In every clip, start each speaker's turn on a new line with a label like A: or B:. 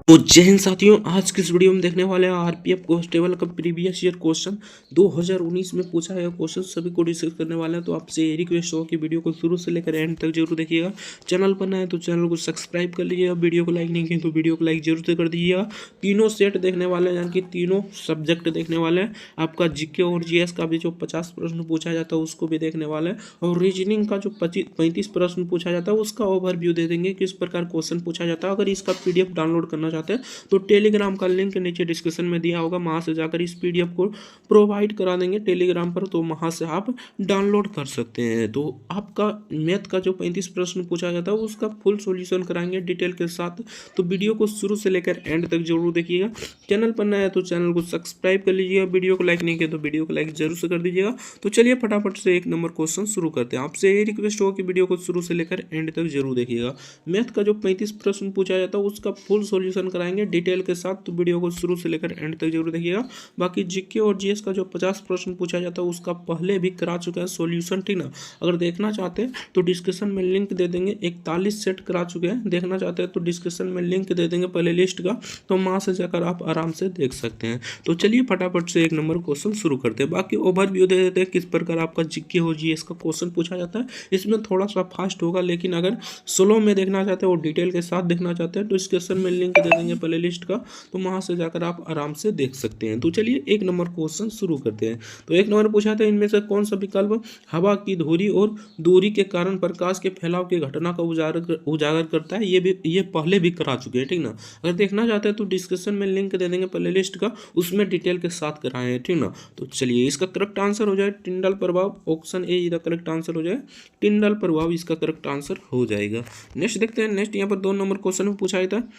A: तो जय हिंद साथियों, आज की इस वीडियो में देखने वाले हैं आरपीएफ कांस्टेबल का प्रीवियस ईयर क्वेश्चन 2019 में पूछा गया क्वेश्चन सभी को डिस्कस करने वाले हैं। तो आपसे ये रिक्वेस्ट हो कि वीडियो को शुरू से लेकर एंड तक जरूर देखिएगा। चैनल पर नए हैं तो चैनल को सब्सक्राइब कर लीजिएगा। वीडियो को लाइक नहीं किया तो वीडियो को लाइक जरूर से कर दीजिएगा। तीनों सेट देखने वाले हैं, यानी कि तीनों सब्जेक्ट देखने वाले हैं। आपका जीके और जीएस का भी जो 50 प्रश्न पूछा जाता है उसको भी देखने वाले हैं, और रीजनिंग का जो 35 प्रश्न पूछा जाता है उसका ओवरव्यू दे देंगे, किस प्रकार क्वेश्चन पूछा जाता है। अगर इसका पीडीएफ डाउनलोड करना चाहते हैं तो टेलीग्राम का लिंक नीचे डिस्क्रिप्शन में दिया होगा, वहां से जाकर इस पीडीएफ को प्रोवाइड करा देंगे टेलीग्राम पर, तो वहां से आप डाउनलोड कर सकते हैं। तो आपका मैथ का जो 35 प्रश्न पूछा जाता है उसका फुल सॉल्यूशन कराएंगे डिटेल के साथ। तो वीडियो को शुरू से लेकर एंड तक जरूर देखिएगा। चैनल पर नया है तो चैनल को सब्सक्राइब कर लीजिएगा। वीडियो को लाइक नहीं किया तो वीडियो को लाइक जरूर से कर दीजिएगा। तो चलिए फटाफट से एक नंबर क्वेश्चन शुरू करते हैं। आपसे ये रिक्वेस्ट होगा कि वीडियो को शुरू से लेकर एंड तक जरूर देखिएगा। मैथ का जो 35 प्रश्न पूछा जाता है उसका फुल सॉल्यूशन कराएंगे डिटेल के साथ, तो वीडियो को शुरू से लेकर एंड तक जरूर देखिएगा। बाकी जीके और जीएस का जो 50 प्रश्न पूछा जाता है उसका पहले भी करा चुका है सॉल्यूशन, ठीक ना। अगर देखना चाहते हैं तो डिस्क्रिप्शन में लिंक दे देंगे, 41 सेट करा चुके हैं। देखना चाहते हैं तो डिस्क्रिप्शन में लिंक दे देंगे प्ले लिस्ट का, तो वहाँ से जाकर आप आराम से देख सकते हैं। तो चलिए फटाफट से एक नंबर क्वेश्चन शुरू करते हैं। बाकी ओवरव्यू दे देते हैं किस प्रकार आपका जीके और जीएस का क्वेश्चन पूछा जाता है। इसमें थोड़ा सा फास्ट होगा, लेकिन अगर स्लो में देखना चाहते हैं और डिटेल के साथ देखना चाहते हैं तो डिस्क्रिप्शन में लिंक दे देंगे प्ले लिस्ट का, तो वहां से जाकर आप आराम से देख सकते हैं। तो चलिए एक नंबर क्वेश्चन शुरू करते हैं। तो एक नंबर पूछा था, इनमें से कौन सा विकल्प हवा की धुरी और दूरी के कारण प्रकाश के फैलाव की घटना का उजागर करता है। ये पहले भी करा चुके हैं, ठीक ना। अगर देखना चाहते हैं तो डिस्क्रिप्शन में लिंक दे देंगे प्ले लिस्ट का, उसमें डिटेल के साथ कराए हैं, ठीक ना। तो चलिए इसका करेक्ट आंसर हो जाए टिंडल प्रभाव। ऑप्शन ए इसका करेक्ट आंसर हो जाए टिंडल प्रभाव, इसका करेक्ट आंसर हो जाएगा। नेक्स्ट देखते हैं। नेक्स्ट यहाँ पर 2 नंबर क्वेश्चन में पूछा था,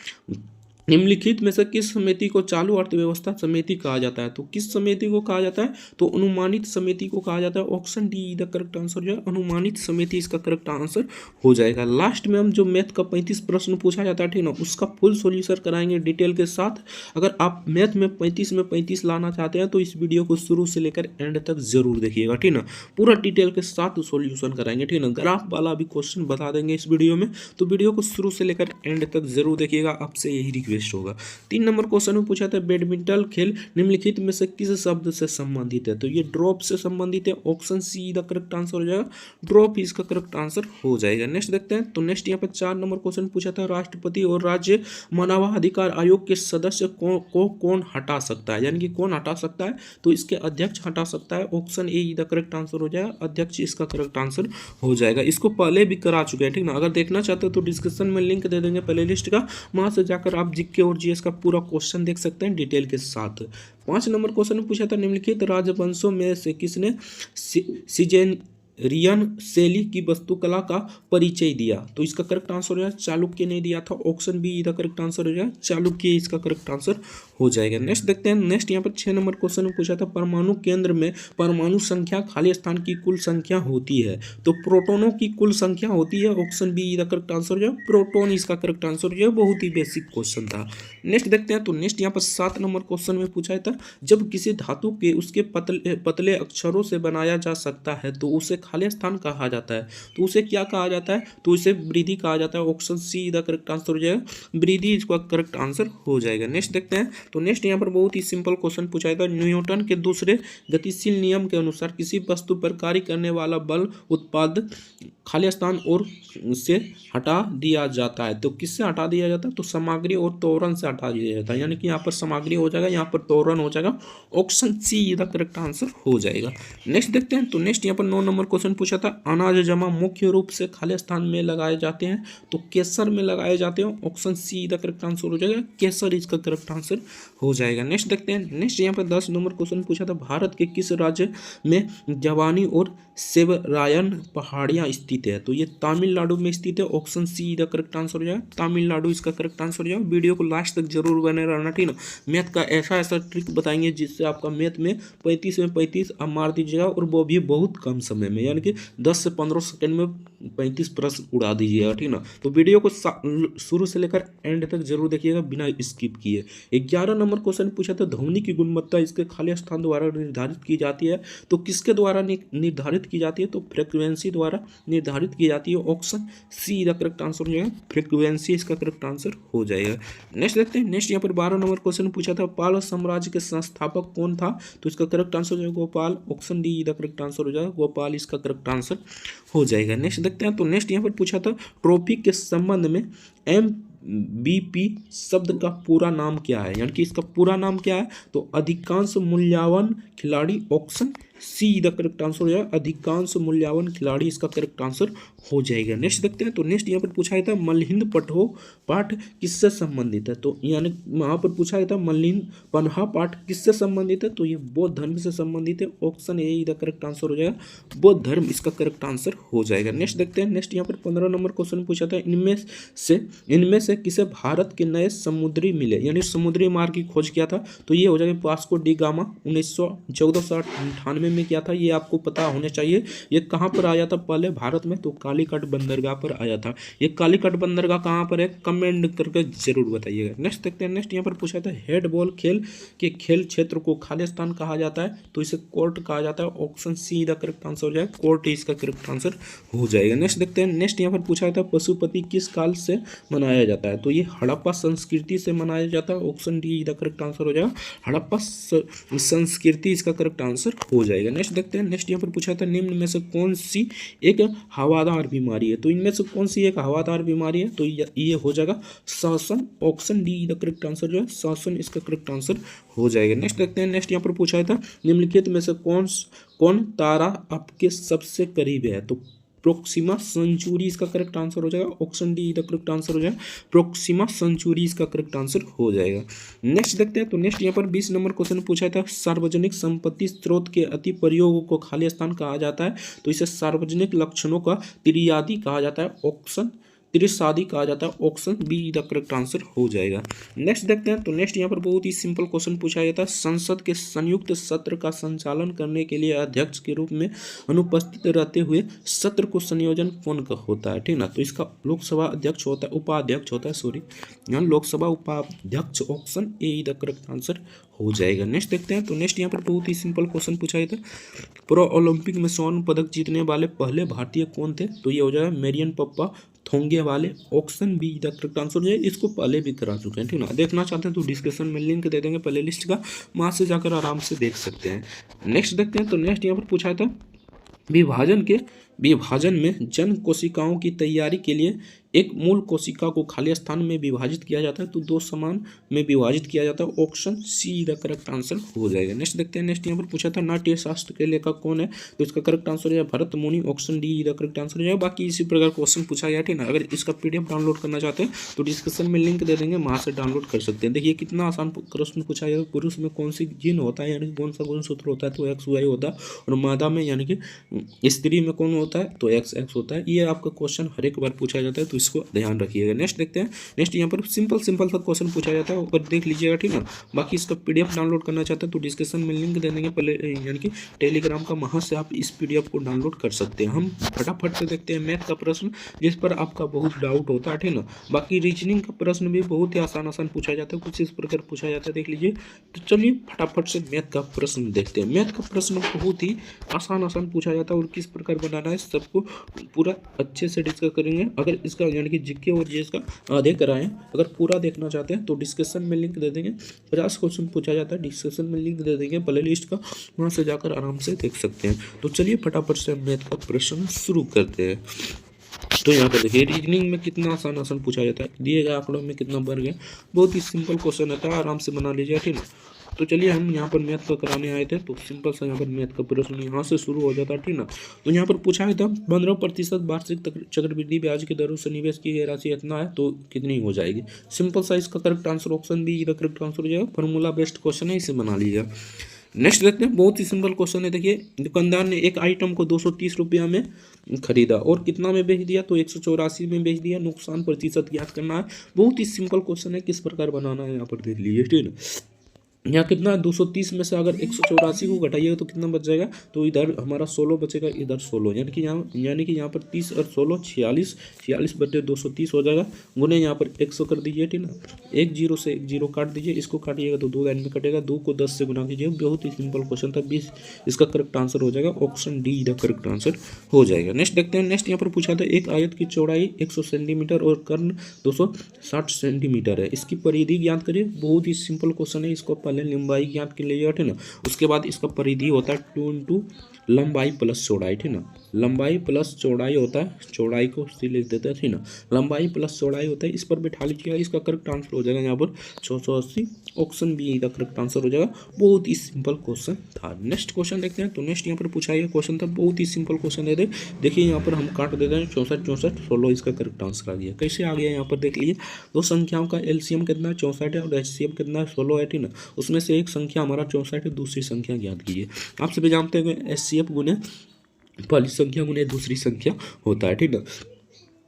A: निम्नलिखित में से किस समिति को चालू अर्थव्यवस्था समिति कहा जाता है। तो किस समिति को कहा जाता है, तो अनुमानित समिति को कहा जाता है। Option D the correct answer जो है अनुमानित समिति, इसका करेक्ट आंसर हो जाएगा। लास्ट में हम जो मैथ का 35 प्रश्न पूछा जाता है, ठीक ना, उसका फुल सॉल्यूशन कराएंगे डिटेल के साथ। अगर आप मैथ में 35 लाना चाहते हैं तो इस वीडियो को शुरू से लेकर एंड तक जरूर देखिएगा, ठीक ना। पूरा डिटेल के साथ सॉल्यूशन कराएंगे, ठीक ना। ग्राफ वाला भी क्वेश्चन बता देंगे इस वीडियो में, तो वीडियो को शुरू से लेकर एंड तक जरूर देखिएगा। आपसे यही रिक्वेस्ट होगा। 3 नंबर क्वेश्चन में पूछा था, बैडमिंटन खेल निम्नलिखित में से किस शब्द से संबंधित है। तो ये ड्रॉप से संबंधित है। Option see the correct answer हो जाएगा ड्रॉप, इसका करेक्ट आंसर हो जाएगा। नेक्स्ट देखते हैं। तो नेक्स्ट यहाँ पर 4 नंबर क्वेश्चन पूछा था, राष्ट्रपति और राज्य मानवाधिकार आयोग के सदस्य को कौन हटा सकता है, यानी कि कौन हटा सकता है। तो इसके अध्यक्ष हटा सकता है। Option A the correct answer हो जाएगा अध्यक्ष, इसका करेक्ट आंसर हो जाएगा। इसको पहले भी करा चुके हैं, ठीक ना। अगर देखना चाहते हो तो डिस्क्रिप्शन में लिंक दे देंगे प्ले लिस्ट का, वहां से जाकर आप जीके और जीएस का पूरा क्वेश्चन देख सकते हैं डिटेल के साथ। 5 नंबर क्वेश्चन में पूछा था, निम्नलिखित राजवंशों में से किसने सिजेरियन शैली की वास्तुकला का परिचय दिया। तो इसका करेक्ट आंसर हो जाएगा चालुक्य ने दिया था। ऑप्शन बी का करेक्ट आंसर हो जाएगा चालुक्य, इसका करेक्ट आंसर हो जाएगा। नेक्स्ट देखते हैं। नेक्स्ट यहाँ पर 6 नंबर क्वेश्चन में पूछा था, परमाणु केंद्र में परमाणु संख्या खाली स्थान की कुल संख्या होती है। तो प्रोटोनों की कुल संख्या होती है। ऑप्शन बी का करेक्ट आंसर हो जाएगा प्रोटोन, इसका करेक्ट आंसर हो जाएगा। बहुत ही बेसिक क्वेश्चन था। नेक्स्ट देखते हैं। तो नेक्स्ट यहाँ पर 7 नंबर क्वेश्चन में पूछा था, जब किसी धातु के उसके पतले अक्षरों से बनाया जा सकता है तो उसे खाली स्थान कहा जाता है। तो उसे क्या कहा जाता है, तो उसे वृद्धि कहा जाता है। Option see the correct answer हो जाएगा वृद्धि, इसका करेक्ट आंसर हो जाएगा। नेक्स्ट देखते हैं। तो नेक्स्ट यहाँ पर बहुत ही सिंपल क्वेश्चन पूछा था, न्यूटन के दूसरे गतिशील नियम के अनुसार किसी वस्तु पर कार्य करने वाला बल उत्पाद खाली स्थान और से हटा दिया जाता है। तो किससे हटा दिया जाता है, तो सामग्री और त्वरण से हटा दिया जाता है, यानी कि यहाँ पर सामग्री हो जाएगा, यहाँ पर त्वरण हो जाएगा। Option see the correct answer हो जाएगा। नेक्स्ट देखते हैं। तो नेक्स्ट यहाँ पर 9 नंबर क्वेश्चन पूछा था, अनाज जमा मुख्य रूप से खाली स्थान में लगाए जाते हैं, तो केसर में लगाए जाते हैं। Option see the correct answer हो जाएगा केसर, इसका करेक्ट आंसर हो जाएगा। नेक्स्ट देखते हैं। नेक्स्ट यहाँ पर 10 नंबर क्वेश्चन पूछा था, भारत के किस राज्य में जवानी और सेवरायन पहाड़ियाँ स्थित है। तो ये तमिलनाडु में स्थित है। Option see the correct answer हो जाएगा तमिलनाडु, इसका करेक्ट आंसर हो जाएगा। वीडियो को लास्ट तक जरूर बने रहना, ठीक ना। मैथ का ऐसा ट्रिक बताएंगे जिससे आपका मैथ में 35 में 35 आप मार दीजिएगा, और वो भी बहुत कम समय में, यानी कि 10 से 15 सेकंड में 35 प्रश्न उड़ा दीजिएगा, ठीक ना। तो वीडियो को शुरू से लेकर एंड तक जरूर देखिएगा बिना स्किप किए। 11 नंबर क्वेश्चन पूछा था, ध्वनि की गुणवत्ता इसके खाली स्थान द्वारा निर्धारित की जाती है, तो किसके द्वारा निर्धारित की जाती है, तो फ्रीक्वेंसी द्वारा निर्धारित की जाती है। Option see the correct answer हो जाएगा, फ्रीक्वेंसी इसका करेक्ट आंसर हो जाएगा। नेक्स्ट देखते हैं। नेक्स्ट यहाँ पर 12 नंबर क्वेश्चन पूछा था, पाल साम्राज्य के संस्थापक कौन था, तो इसका करेक्ट आंसर हो जाएगा Gopal. Option D the correct answer हो जाएगा, गोपाल इसका करेक्ट आंसर हो जाएगा। नेक्स्ट देखते हैं। तो नेक्स्ट यहाँ पर पूछा था, ट्रॉफी के संबंध में MVP शब्द का पूरा नाम क्या है, यानी कि इसका पूरा नाम क्या है, तो अधिकांश मूल्यवान खिलाड़ी। Option see the correct answer हो जाएगा, अधिकांश मूल्यवान खिलाड़ी इसका करेक्ट आंसर हो जाएगा। नेक्स्ट देखते हैं। तो नेक्स्ट यहाँ पर पूछा गया था, मल्लिन्द पटहो पाठ किससे संबंधित है, तो यानी वहाँ पर पूछा गया था मल्लिन्द पन्हा पाठ किससे संबंधित है, तो ये बौद्ध धर्म से संबंधित है। Option A the correct answer हो जाएगा, बौद्ध धर्म इसका करेक्ट आंसर हो जाएगा। नेक्स्ट देखते हैं। नेक्स्ट यहाँ पर 15 नंबर क्वेश्चन पूछा था, इनमें से किसे भारत के नए समुद्री मिले, यानी समुद्री मार्ग की खोज किया था, तो ये हो जाएगा वास्को डी गामा। 1914-98 में किया था, ये आपको पता होना चाहिए। ये कहाँ पर आया था पहले भारत में, तो कालीकट बंदरगाह पर आया था। ये कालीकट बंदरगाह कहाँ पर है, कमेंट करके जरूर बताइएगा। नेक्स्ट देखते हैं। नेक्स्ट यहाँ पर पूछा था, हेड बॉल खेल के खेल क्षेत्र को खालिस्तान कहा जाता है, तो इसे कोर्ट कहा जाता है। Option see the correct answer हो जाएगा, कोर्ट इसका करेक्ट आंसर हो जाएगा। नेक्स्ट देखते हैं। नेक्स्ट यहाँ पर पूछा था, पशुपति किस काल से मनाया जाता है, तो ये हड़प्पा संस्कृति से मनाया जाता है। Option D the correct answer हो जाएगा, हड़प्पा संस्कृति इसका करेक्ट आंसर हो जाएगा। नेक्स्ट देखते हैं। नेक्स्ट यहाँ पर पूछा था, निम्न में से कौन सी एक हवादार बीमारी है, तो इनमें से कौन सी एक हवादार बीमारी है, तो ये हो जाएगा श्वसन। Option D the correct answer जो है श्वसन इसका करेक्ट आंसर हो जाएगा। नेक्स्ट देखते हैं। नेक्स्ट यहाँ पर पूछा था, निम्नलिखित में से कौन तारा आपके सबसे करीब है, तो प्रोक्सिमा सेंचुरी इसका करेक्ट आंसर हो जाएगा। Option D the correct answer हो जाएगा, प्रोक्सिमा सेंचुरी इसका करेक्ट आंसर हो जाएगा। नेक्स्ट देखते हैं। तो नेक्स्ट यहाँ पर 20 नंबर क्वेश्चन पूछा था, सार्वजनिक संपत्ति स्रोत के अति प्रयोग को खाली स्थान कहा जाता है, तो इसे सार्वजनिक लक्षणों का त्रियादी कहा जाता है। ऑप्शन त्रिसादी कहा जाता है। Option be the correct answer हो जाएगा। नेक्स्ट देखते हैं। तो नेक्स्ट यहाँ पर बहुत ही सिंपल क्वेश्चन पूछा जाता है, संसद के संयुक्त सत्र का संचालन करने के लिए अध्यक्ष के रूप में अनुपस्थित रहते हुए सत्र को संयोजन कौन का होता है, ठीक ना, तो इसका लोकसभा अध्यक्ष होता है, उपाध्यक्ष होता है, सॉरी यहाँ लोकसभा उपाध्यक्ष। Option A the correct answer हो जाएगा। नेक्स्ट देखते हैं। तो नेक्स्ट यहाँ पर बहुत ही सिंपल क्वेश्चन पूछा गया था, प्रो ओलंपिक में स्वर्ण पदक जीतने वाले पहले भारतीय कौन थे, तो ये हो जाएगा मेरियन पप्पा थोंगे वाले। Option be the correct answer है, इसको पहले भी करा चुके हैं, ठीक ना। देखना चाहते हैं तो डिस्क्रिप्शन में लिंक दे देंगे प्ले लिस्ट का, वहाँ से जाकर आराम से देख सकते हैं। नेक्स्ट देखते हैं। तो नेक्स्ट यहाँ पर पूछा था, विभाजन में जन कोशिकाओं की तैयारी के लिए एक मूल कोशिका को खाली स्थान में विभाजित किया जाता है, तो दो समान में विभाजित किया जाता है। Option see the correct answer हो जाएगा। नेक्स्ट देखते हैं। नेक्स्ट यहाँ पर पूछा था, नाट्य शास्त्र के लेखक कौन है, तो इसका करेक्ट आंसर है भरत मुनि। Option D the correct answer है। बाकी इसी प्रकार क्वेश्चन पूछा गया, ठीक ना। अगर इसका PDF डाउनलोड करना चाहते हैं तो डिस्क्रिप्शन में लिंक दे देंगे, वहाँ से डाउनलोड कर सकते हैं। देखिए कितना आसान प्रश्न पूछा गया, पुरुष में कौन सी जीन होता है, यानी कि कौन सा गुणसूत्र होता है, तो XY होता है, और मादा में यानी कि स्त्री में कौन होता है, तो XX होता है। ये आपका क्वेश्चन हर एक बार पूछा जाता है, तो इसको ध्यान रखिए। नेक्स्ट देखते हैं। नेक्स्ट यहाँ पर सिंपल सा क्वेश्चन पूछा जाता है, ऊपर देख लीजिएगा, ठीक ना। बाकी इसका PDF डाउनलोड करना चाहते हैं तो डिस्क्रिप्शन में लिंक दे देंगे, पहले यानी कि टेलीग्राम का, वहाँ से आप इस PDF को डाउनलोड कर सकते हैं। हम फटाफट से देखते हैं मैथ का प्रश्न, जिस पर आपका बहुत डाउट होता है, ठीक ना। बाकी रीजनिंग का प्रश्न भी बहुत ही आसान पूछा जाता है, कुछ इस प्रकार पूछा जाता है, देख लीजिए। तो चलिए फटाफट से मैथ का प्रश्न देखते हैं। मैथ का प्रश्न बहुत ही आसान पूछा जाता है, और किस प्रकार बनाना है सबको पूरा अच्छे से डिस्कस करेंगे। अगर इसका यानी कि जीके और जीएस का आधे कराएं, अगर पूरा देखना चाहते हैं तो डिस्कशन में लिंक दे देंगे। 50 क्वेश्चन पूछा जाता है, डिस्कशन में लिंक दे देंगे प्ले लिस्ट का, वहाँ से जाकर आराम से देख सकते हैं। तो चलिए फटाफट से मैथ का प्रश्न शुरू करते हैं। तो यहाँ पर देखिए, रीजनिंग में कितना आसान पूछा जाता है, दिए गए आंकड़ों में कितना वर्ग है, बहुत ही सिंपल क्वेश्चन रहता है, आराम से बना लीजिए, ठीक है। तो चलिए हम यहाँ पर मैथ का कराने आए थे, तो सिंपल सा यहाँ पर मैथ का प्रश्न यहाँ से शुरू हो जाता है, ठीक ना। तो यहाँ पर पूछा है था 15% वार्षिक चक्रवृद्धि ब्याज की दरों से निवेश की गई राशि इतना है, तो कितनी हो जाएगी। सिंपल सा इसका correct answer option be the correct answer हो जाएगा। फॉर्मूला बेस्ड क्वेश्चन है, इसे बना लीजिएगा। नेक्स्ट देखते हैं, बहुत ही सिंपल क्वेश्चन है। देखिए, दुकानदार ने एक आइटम को 230 रुपया में खरीदा और कितना में बेच दिया, तो 184 में बेच दिया। नुकसान प्रतिशत ज्ञात करना है। बहुत ही सिंपल क्वेश्चन है, किस प्रकार बनाना है यहाँ पर देख लीजिए, ठीक है। यहाँ कितना 230 में से अगर 184 को घटाइएगा तो कितना बच जाएगा, तो इधर हमारा 16 बचेगा, इधर 16, यानी कि यहाँ पर 30 और 16 46, 46/230 हो जाएगा। गुने यहाँ पर 100 कर दीजिए, ठीक ना। एक जीरो से एक जीरो काट दीजिए, इसको काटिएगा तो 2 लाइन में कटेगा, 2 को 10 से गुना कीजिए। बहुत ही सिंपल क्वेश्चन था, 20 इसका करेक्ट आंसर हो जाएगा, option D the correct answer हो जाएगा। नेक्स्ट देखते हैं। नेक्स्ट यहाँ पर पूछा था एक आयत की चौड़ाई 100 सेंटीमीटर और कर्ण 260 सेंटीमीटर है, इसकी परिधि ज्ञात करिए। बहुत ही सिंपल क्वेश्चन है, इसको पहले लंबाई ज्ञात कर लीजिएगा, ठीक ना। उसके बाद इसका परिधि होता है 2 इंटू लंबाई प्लस चौड़ाई, ठीक ना। लंबाई प्लस चौड़ाई होता है, चौड़ाई को सी लिख देते हैं, ठीक ना। लंबाई प्लस चौड़ाई होता है, इस पर बैठा लीजिएगा, इसका करेक्ट आंसर हो जाएगा यहाँ पर 680, ऑप्शन बी का करेक्ट आंसर हो जाएगा। बहुत ही सिंपल क्वेश्चन था। नेक्स्ट क्वेश्चन देखते हैं। तो नेक्स्ट यहाँ पर पूछा गया क्वेश्चन था, बहुत ही सिंपल क्वेश्चन है। देखिए यहाँ पर हम काट देते हैं 64 64 16, इसका करेक्ट आंसर आ गया। कैसे आ गया यहाँ पर देख लीजिए, दो संख्याओं का एलसीएम कितना है 64 है और एचसीएम कितना है 16 है, ठीक ना। उसमें से एक संख्या हमारा 64 है, दूसरी संख्या ज्ञात कीजिए। आप सभी जानते हैं कि एचसीएफ गुने पहली संख्या गुने दूसरी संख्या होता है, ठीक ना।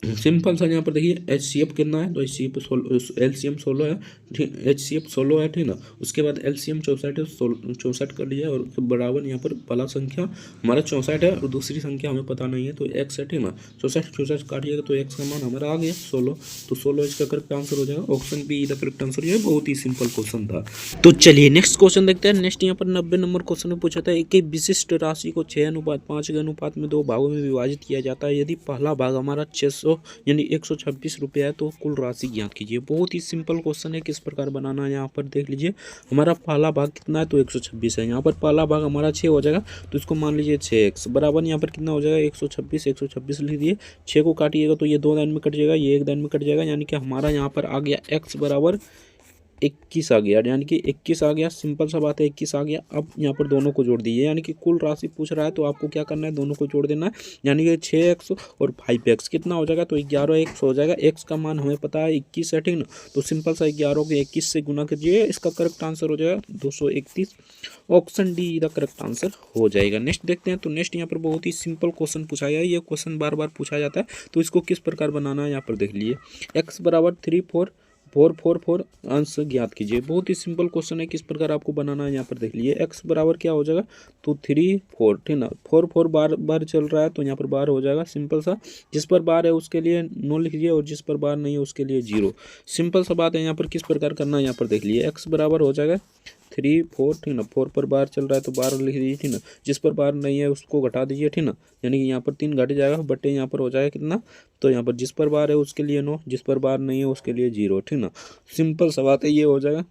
A: सिंपल सा यहाँ पर देखिए एचसीएफ कितना है, तो एचसीएफ एलसीएम 16 है, ठीक। एचसीएफ 16 है, ठीक ना। उसके बाद एलसीएम 64 है, 64 कर लिया और बराबर यहाँ पर पहला संख्या हमारा 64 है और दूसरी संख्या हमें पता नहीं है, तो एक्स है, ठीक ना। 64 64 काटिएगा तो एक्स का मान हमारा आ गया 16, तो 16 इसका करेक्ट आंसर हो जाएगा, ऑप्शन बी का करेक्ट आंसर है। बहुत ही सिंपल क्वेश्चन था। तो चलिए नेक्स्ट क्वेश्चन देखते हैं। नेक्स्ट यहाँ पर 90 नंबर क्वेश्चन में पूछा था, एक विशिष्ट राशि को 6:5 के अनुपात में 2 भागों में विभाजित किया जाता है। यदि पहला भाग हमारा 600 यानी 126 रुपया है, तो कुल राशि ज्ञात कीजिए। बहुत ही सिंपल क्वेश्चन है, किस प्रकार बनाना है यहाँ पर देख लीजिए। हमारा पहला भाग कितना है, तो 126 है। यहाँ पर पहला भाग हमारा 6 हो जाएगा, तो इसको मान लीजिए 6x बराबर यहाँ पर कितना हो जाएगा 126 लिख दिए। 6 को काटिएगा तो ये 2 लाइन में कट जाएगा, ये 1 लाइन में कट जाएगा, यानी कि हमारा यहाँ पर आ गया x बराबर 21 आ गया, यानी कि 21 आ गया। सिंपल सा बात है, 21 आ गया। अब यहाँ पर दोनों को जोड़ दीजिए, यानी कि कुल राशि पूछ रहा है तो आपको क्या करना है, दोनों को जोड़ देना है, यानी कि 6x और 5x कितना हो जाएगा, तो 11x हो जाएगा। x का मान हमें पता है 21 है, ठीक ना। तो सिंपल सा 11 को 21 से गुना कीजिए, इसका करेक्ट आंसर हो जाएगा 231, ऑप्शन डी का करेक्ट आंसर हो जाएगा। नेक्स्ट देखते हैं। तो नेक्स्ट यहाँ पर बहुत ही सिंपल क्वेश्चन पूछा गया है, ये क्वेश्चन बार बार पूछा जाता है, तो इसको किस प्रकार बनाना है यहाँ पर देख लीजिए। x बराबर 3 4 4 4 4 आंसर ज्ञात कीजिए। बहुत ही सिंपल क्वेश्चन है, किस प्रकार आपको बनाना है यहाँ पर देख लीजिए। x बराबर क्या हो जाएगा, तो 3 4, ठीक ना। 4 4 बार बार चल रहा है, तो यहाँ पर बार हो जाएगा। सिंपल सा, जिस पर बार है उसके लिए 9 लिख लीजिए और जिस पर बार नहीं है उसके लिए 0। सिंपल सा बात है, यहाँ पर किस प्रकार करना है यहाँ पर देख लीजिए। x बराबर हो जाएगा 3 4, ठीक ना। 4 पर बार चल रहा है तो बार लिख दीजिए, ठीक ना। जिस पर बार नहीं है उसको घटा दीजिए, ठीक ना। यानी कि यहाँ पर 3 घट जाएगा, बटे यहाँ पर हो जाएगा कितना, तो यहाँ पर जिस पर बार है उसके लिए 9, जिस पर बार नहीं है उसके लिए 0, ठीक ना। सिंपल सा बात है, ये हो जाएगा।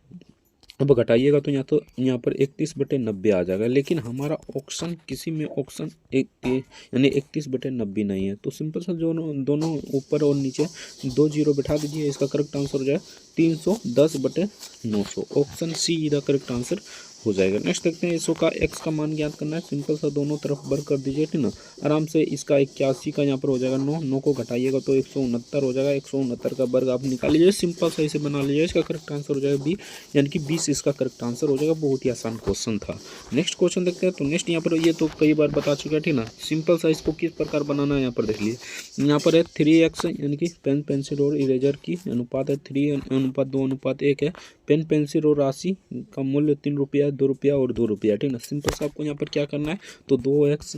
A: अब घटाइएगा तो यहाँ पर 31/90 आ जाएगा, लेकिन हमारा ऑप्शन किसी में ऑप्शन यानी 31/90 नहीं है, तो सिंपल सा दोनों ऊपर और नीचे 2 जीरो बैठा दीजिए, इसका करेक्ट आंसर हो जाएगा 310/900, ऑप्शन सी का करेक्ट आंसर हो जाएगा। नेक्स्ट देखते हैं, इसका x का मान ज्ञात करना है। सिंपल सा दोनों तरफ वर्ग कर दीजिए, ठीक ना। आराम से इसका 81 का यहाँ पर हो जाएगा 9 को घटाइएगा तो 169 हो जाएगा। 169 का वर्ग आप निकाल लीजिए, सिंपल सा इसे बना लीजिए, इसका करेक्ट आंसर हो जाएगा बी, यानी कि 20 इसका करेक्ट आंसर हो जाएगा। बहुत ही आसान क्वेश्चन था। नेक्स्ट क्वेश्चन देखते हैं। तो नेक्स्ट यहाँ पर ये तो कई बार बता चुका है, ठीक ना। सिंपल सा इसको किस प्रकार बनाना है यहाँ पर देख लीजिए। यहाँ पर है 3x यानी कि पेन पेंसिल और इरेजर की अनुपात है 3:2:1 है। पेन पेंसिल और राशि का मूल्य 3 रुपया, 2 रुपया और 2 रुपया, ठीक ना। सिंपल सा आपको यहाँ पर क्या करना है, तो 2x,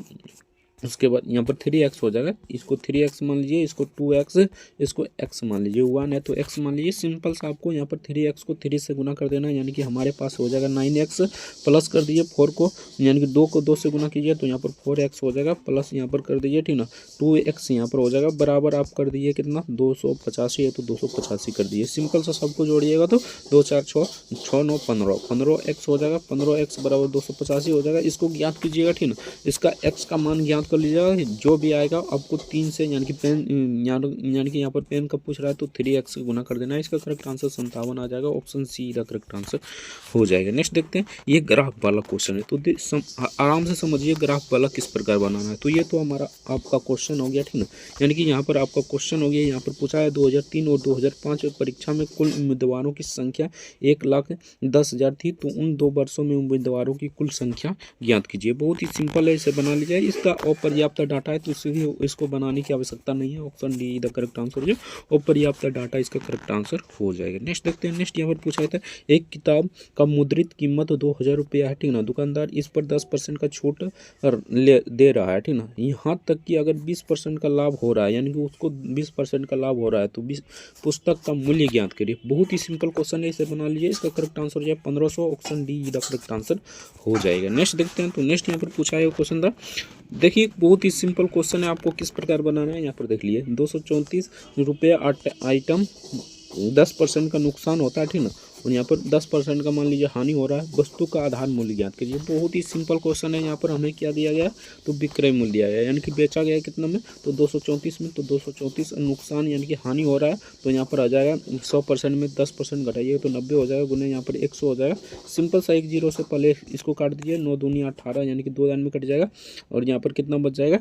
A: उसके बाद यहाँ पर 3x हो जाएगा, इसको 3x मान लीजिए, इसको 2x, इसको x मान लीजिए, 1 है तो x मान लीजिए। सिंपल सा आपको यहाँ पर 3x को 3 से गुना कर देना है, यानी कि हमारे पास हो जाएगा 9x, प्लस कर दीजिए 4 को, यानी कि 2 को 2 से गुना कीजिए तो यहाँ पर 4x हो जाएगा, प्लस यहाँ पर कर दीजिए, ठीक ना। 2x यहाँ पर हो जाएगा, बराबर आप कर दीजिए कितना 285 है तो 285 कर दीजिए। सिंपल सा सबको जोड़िएगा तो 2 4 6 6 9 15, 15x हो जाएगा, 15x बराबर 285 हो जाएगा। इसको ज्ञात कीजिएगा, ठीक ना। इसका x का मान ज्ञात कर लीजिएगा, जो भी आएगा आपको 3 से, यानी कि यानी कि यहाँ पर पेन का पूछ रहा है तो 3x से गुना कर देना है। इसका करेक्ट आंसर 57 आ जाएगा, ऑप्शन सी का करेक्ट आंसर हो जाएगा। नेक्स्ट देखते हैं, ये ग्राफ वाला क्वेश्चन है, तो आराम से समझिए ग्राफ वाला किस प्रकार बनाना है। तो ये तो हमारा आपका क्वेश्चन हो गया, ठीक ना। यानी कि यहाँ पर आपका क्वेश्चन हो गया, यहाँ पर पूछा है 2003 और 2005 परीक्षा में कुल उम्मीदवारों की संख्या 1,10,000 थी, तो उन 2 वर्षों में उम्मीदवारों की कुल संख्या ज्ञात कीजिए। बहुत ही सिंपल है, इसे बना लीजिए। इसका पर्याप्त डाटा है तो इसको बनाने की आवश्यकता नहीं है। Option D the correct answer जो अपर्याप्त डाटा इसका करेक्ट आंसर हो जाएगा। नेक्स्ट देखते हैं। नेक्स्ट यहाँ पर पूछा जाता है एक किताब का मुद्रित कीमत 2000 रुपया है, ठीक ना। दुकानदार इस पर 10% का छूट दे रहा है, ठीक ना। यहाँ तक कि अगर 20% का लाभ हो रहा है, यानी कि उसको 20% का लाभ हो रहा है, तो पुस्तक का मूल्य ज्ञात करिए। बहुत ही सिंपल क्वेश्चन है, इसे बना लीजिए। इसका करेक्ट आंसर हो जाए 1500। Option D the correct answer हो जाएगा। नेक्स्ट देखते हैं। तो नेक्स्ट यहाँ पर पूछा है क्वेश्चन था, देखिए बहुत ही सिंपल क्वेश्चन है, आपको किस प्रकार बनाना है यहाँ पर देख लिए। 234 रुपये आइटम 10% का नुकसान होता है, ठीक ना। और यहाँ पर 10% का मान लीजिए हानि हो रहा है, वस्तु का आधार मूल्य ज्ञात कीजिए। बहुत ही सिंपल क्वेश्चन है। यहाँ पर हमें क्या दिया गया, तो विक्रय मूल्य दिया गया, यानी कि बेचा गया कितना में, तो 234 में। तो 234 नुकसान यानी कि हानि हो रहा है, तो यहाँ पर आ जाएगा 100% में 10% घटाइए तो 90 हो जाएगा, गुने यहाँ पर 100 हो जाएगा। सिंपल सा एक जीरो से पहले इसको काट दीजिए, 9 दूनी 18 यानी कि 2 दान में कट जाएगा। और यहाँ पर कितना बच जाएगा,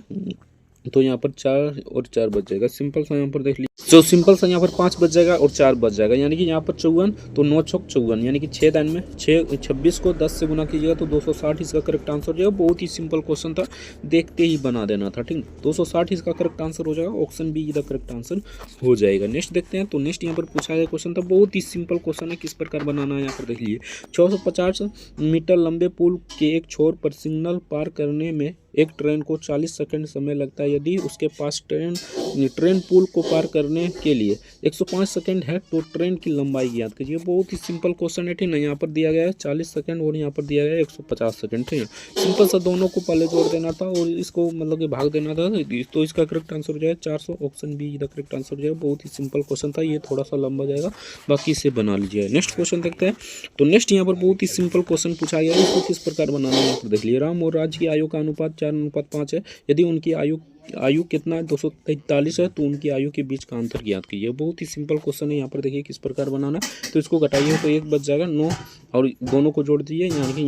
A: तो यहाँ पर 4 और 4 बच जाएगा। सिंपल सा यहाँ पर देख लीजिए, तो सिंपल सा यहाँ पर 5 बच जाएगा और 4 बच जाएगा, यानी कि यहाँ पर 54, तो 9 छक 54, यानी कि 6 दान में 26 को 10 से गुना कीजिएगा तो 260 इसका करेक्ट आंसर हो जाएगा। बहुत ही सिंपल क्वेश्चन था, देखते ही बना देना था, ठीक है। 260 इसका करेक्ट आंसर हो जाएगा। Option be the correct answer हो जाएगा। नेक्स्ट देखते हैं। तो नेक्स्ट यहाँ पर पूछा गया क्वेश्चन था, बहुत ही सिंपल क्वेश्चन है, किस प्रकार बनाना है यहाँ पर देख लीजिए। 650 मीटर लंबे पुल के एक छोर पर सिग्नल पार करने में एक ट्रेन को 40 सेकंड समय लगता है। यदि उसके पास ट्रेन पुल को पार करने के लिए 105 सेकंड है तो ट्रेन की लंबाई ज्ञात कीजिए। बहुत ही सिंपल क्वेश्चन है, ठीक है। यहाँ पर दिया गया है 40 सेकंड और यहाँ पर दिया गया है 150 सेकंड, ठीक है। सिंपल सा दोनों को पहले जोड़ देना था और इसको मतलब कि भाग देना था, तो इसका करेक्ट आंसर हो जाएगा 400। Option be the correct answer हो जाएगा। बहुत ही सिंपल क्वेश्चन था, ये थोड़ा सा लंबा जाएगा, बाकी इसे बना लीजिए। नेक्स्ट क्वेश्चन देखते हैं। तो नेक्स्ट यहाँ पर बहुत ही सिंपल क्वेश्चन पूछा गया है, इसको किस प्रकार बनाना है यहाँ पर देख लीजिए। राम और राज की आयु का अनुपात 4:5 है। यदि उनकी आयु कितना है, 243 है, तो उनकी आयु के बीच का अंतर ज्ञात कीजिए। बहुत ही सिंपल क्वेश्चन है, यहाँ पर देखिए किस प्रकार बनाना है। तो इसको घटाइए तो 1 बच जाएगा, 9 और दोनों को जोड़ दीजिए, यानी कि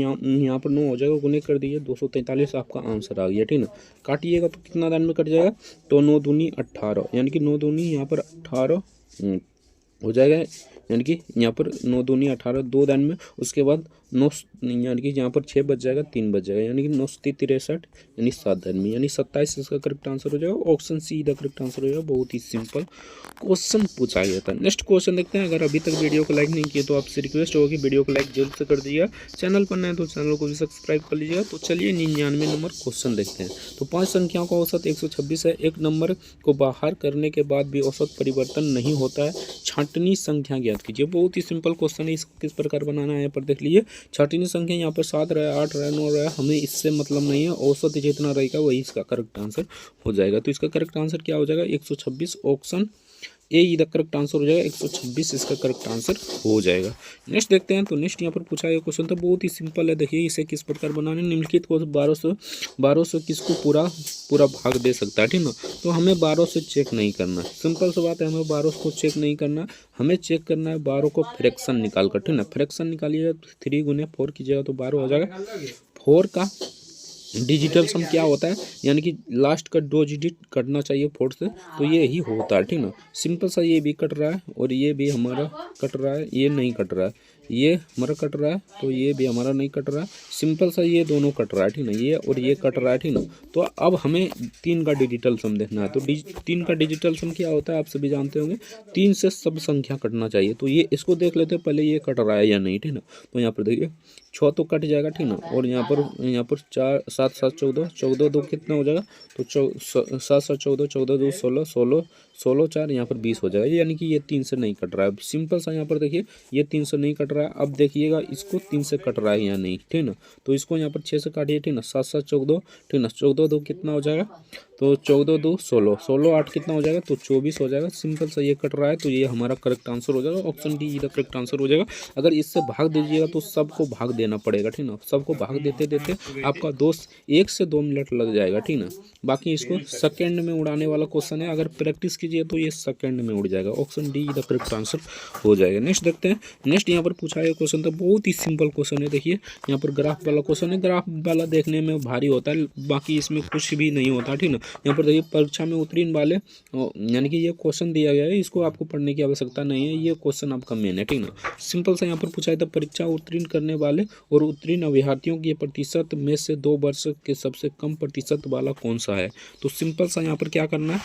A: यहाँ पर 9 हो जाएगा, गुने कर दीजिए 243 आपका आंसर आ गया, ठीक ना। काटिएगा तो कितना दान में कट जाएगा, तो 9 दूनी 18, यानी कि 9 दूनी यहाँ पर 18 हो जाएगा, यानी कि यहाँ पर 9 दूनी 18 2 दान में। उसके बाद 9 यानी कि यहाँ पर 6 बच जाएगा, 3 बच जाएगा, यानी कि 9 63 यानी 7 दान में, यानी 27 इसका करेक्ट आंसर हो जाएगा। Option see the correct answer हो जाएगा। बहुत ही सिंपल क्वेश्चन पूछा गया था। नेक्स्ट क्वेश्चन देखते हैं। अगर अभी तक वीडियो को लाइक नहीं किया तो आपसे रिक्वेस्ट होगी वीडियो को लाइक जल्द से कर दीजिएगा। चैनल पर नए तो चैनल को भी सब्सक्राइब कर लीजिएगा। तो चलिए 99 नंबर क्वेश्चन देखते हैं। तो 5 संख्याओं का औसत 126 है। एक नंबर को बाहर करने के बाद भी औसत परिवर्तन नहीं होता है, छांटनी संख्या ज्ञात कीजिए। बहुत ही सिंपल क्वेश्चन है, इसको किस प्रकार बनाना है यहाँ पर देख लीजिए। छांटनी संख्या यहाँ पर 7 रहा, 8 रहा, 9 रहा, हमें इससे मतलब नहीं है, औसत जितना रहेगा वही इसका करेक्ट आंसर हो जाएगा। तो इसका करेक्ट आंसर क्या हो जाएगा, 126। Option A the correct answer हो जाएगा, 126 इसका करेक्ट आंसर हो जाएगा। नेक्स्ट देखते हैं। तो नेक्स्ट यहाँ पर पूछा गया क्वेश्चन था, बहुत ही सिंपल है, देखिए इसे किस प्रकार बनाना है। निम्नलिखित को 1200 किसको पूरा भाग दे सकता है, ठीक ना। तो हमें 12 से चेक नहीं करना है, सिंपल सी बात है, हमें 12 को चेक नहीं करना, हमें चेक करना है 12 को फ्रैक्शन निकाल कर, ठीक ना। फ्रैक्शन निकालिएगा 3 गुने 4 कीजिएगा तो 12 हो जाएगा। 4 का डिजिटल सम क्या होता है, यानी कि लास्ट का 2 डिजिट कटना चाहिए 4 से, तो ये ही होता है, ठीक ना। सिंपल सा ये भी कट रहा है और ये भी हमारा कट रहा है, ये नहीं कट रहा है, ये हमारा कट रहा है, तो ये भी हमारा नहीं कट रहा है। सिंपल सा ये दोनों कट रहा है, ठीक ना, ये और ये कट रहा है, ठीक ना। तो अब हमें 3 का डिजिटल सम देखना है। तो 3 का डिजिटल सम क्या होता है आप सभी जानते होंगे, 3 से सब संख्या कटना चाहिए। तो ये इसको देख लेते हैं पहले, ये कट रहा है या नहीं, ठीक ना। तो यहाँ पर देखिए 6 तो कट जाएगा, ठीक ना। और यहाँ पर 4 7 7 14 14 2 कितना हो जाएगा, तो 7 7 14 14 2 16 16 16 4 यहाँ पर 20 हो जाएगा, यानी कि ये 3 से नहीं कट रहा है। सिंपल सा यहाँ पर देखिए ये 3 से नहीं कट रहा है। अब देखिएगा इसको 3 से कट रहा है या नहीं, ठीक ना। तो इसको यहाँ पर 6 से काटिए, ठीक ना। 7 7 14, ठीक ना। 14 2 कितना हो जाएगा, तो 14 2 16 16 8 कितना हो जाएगा, तो 24 हो जाएगा। सिंपल सा ये कट रहा है, तो ये हमारा करेक्ट आंसर हो जाएगा। Option D the correct answer हो जाएगा। अगर इससे भाग दीजिएगा तो सबको भाग देना पड़ेगा, ठीक ना। सबको भाग देते देते आपका दोस्त 1 से 2 मिनट लग जाएगा, ठीक ना। बाकी इसको सेकंड में उड़ाने वाला क्वेश्चन है, अगर प्रैक्टिस कीजिए तो ये सेकंड में उड़ जाएगा। Option D the correct answer हो जाएगा। नेक्स्ट देखते हैं। नेक्स्ट यहाँ पर पूछा गया क्वेश्चन था, बहुत ही सिंपल क्वेश्चन है, देखिए यहाँ पर ग्राफ वाला क्वेश्चन है। ग्राफ वाला देखने में भारी होता है, बाकी इसमें कुछ भी नहीं होता, ठीक ना। यहाँ पर देखिए परीक्षा में उत्तीर्ण वाले यानी कि ये क्वेश्चन दिया गया है, इसको आपको पढ़ने की आवश्यकता नहीं है, ये क्वेश्चन आपका मेन है, ठीक ना। सिंपल सा यहाँ पर पूछा था परीक्षा उत्तीर्ण करने वाले और उत्तीर्ण अभ्यर्थियों के प्रतिशत में से 2 वर्ष के सबसे कम प्रतिशत वाला कौन सा है। तो सिंपल सा यहाँ पर क्या करना है,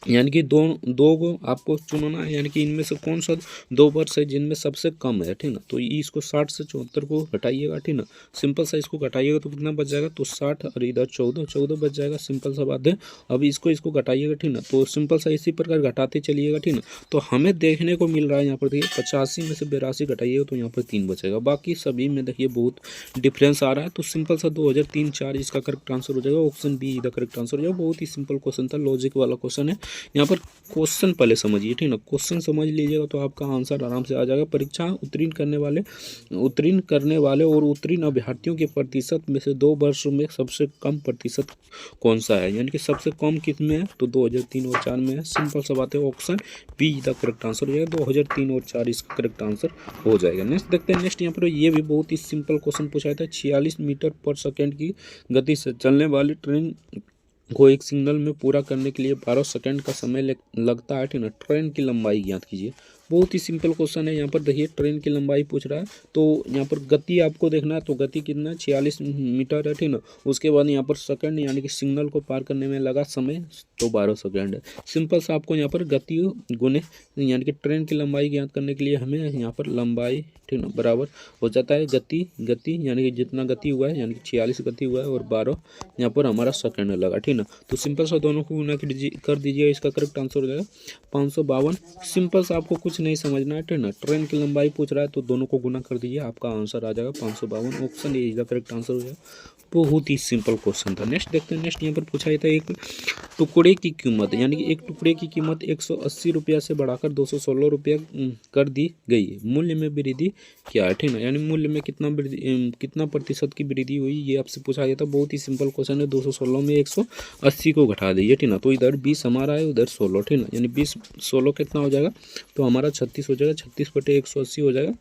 A: यानी कि दो को आपको चुनना है, यानी कि इनमें से कौन सा 2 वर्ष है जिनमें सबसे कम है, ठीक ना। तो इसको 60 से 74 को घटाइएगा, ठीक ना। सिंपल सा इसको घटाइएगा तो कितना बच जाएगा, तो 60 और इधर 14 बच जाएगा, सिंपल सा बात है। अब इसको घटाइएगा, ठीक ना। तो सिंपल सा इसी प्रकार घटाते चलिएगा, ठीक ना। तो हमें देखने को मिल रहा है यहाँ पर देखिए 85 में से 82 घटाइएगा तो यहाँ पर 3 बचेगा, बाकी सभी में देखिए बहुत डिफरेंस आ रहा है। तो सिंपल सा 2003-4 इसका करेक्ट आंसर हो जाएगा, ऑप्शन बी इधर करेक्ट आंसर हो जाएगा। बहुत ही सिंपल क्वेश्चन था, लॉजिक वाला क्वेश्चन है। यहाँ पर क्वेश्चन पहले समझिए, ठीक ना। क्वेश्चन समझ लीजिएगा तो आपका आंसर आराम से आ जाएगा। परीक्षा उत्तीर्ण करने वाले और उत्तीर्ण अभ्यर्थियों के प्रतिशत में से 2 वर्षों में सबसे कम प्रतिशत कौन सा है, यानी कि सबसे कम किस में है, तो 2003 और 4 में है। सिंपल सा बात है, option be the correct answer हो जाएगा, 2003 और 4 इसका करेक्ट आंसर हो जाएगा। नेक्स्ट देखते हैं, नेक्स्ट यहाँ पर ये भी बहुत ही सिंपल क्वेश्चन पूछा था। 46 मीटर पर सेकेंड की गति से चलने वाली ट्रेन को एक सिग्नल में पूरा करने के लिए 12 सेकंड का समय लगता है, ठीक ना। ट्रेन की लंबाई ज्ञात कीजिए। बहुत ही सिंपल क्वेश्चन है। यहाँ पर देखिए ट्रेन की लंबाई पूछ रहा है, तो यहाँ पर गति आपको देखना है, तो गति कितना है, 46 मीटर है, ठीक ना। उसके बाद यहाँ पर सेकंड यानी कि सिग्नल को पार करने में लगा समय तो 12 सेकंड है। सिंपल सा आपको यहाँ पर गति गुने यानी कि ट्रेन की लंबाई ज्ञात करने के लिए हमें यहाँ पर लंबाई, ठीक ना, बराबर हो जाता है गति यानी कि जितना गति हुआ है, यानी कि 46 गति हुआ है और 12 यहाँ पर हमारा सेकंड लगा, ठीक ना। तो सिंपल सा दोनों को गुना कर दीजिए, इसका करेक्ट आंसर हो जाएगा 552। सिंपल सा आपको कुछ नहीं समझना है, ठीक ना। ट्रेन की लंबाई पूछ रहा है तो दोनों को गुना कर दीजिए, आपका आंसर आ जाएगा 552। ऑप्शन ए इसका करेक्ट आंसर हो जाएगा। बहुत ही सिंपल क्वेश्चन था। नेक्स्ट देखते हैं, नेक्स्ट यहाँ पर पूछा था एक टुकड़े की कीमत, यानी कि एक टुकड़े की कीमत 180 रुपया से बढ़ाकर 216 रुपया कर दी गई है, मूल्य में वृद्धि क्या है, ठीक ना। यानी मूल्य में कितना प्रतिशत की वृद्धि हुई, ये आपसे पूछा गया था। बहुत ही सिंपल क्वेश्चन है। 216 में 180 को घटा दीजिए, ठीक ना। तो इधर 20 हमारा है, उधर 16, ठीक ना। यानी 20-16 कितना हो जाएगा, तो हमारा 36 हो जाएगा। 36/180 हो जाएगा,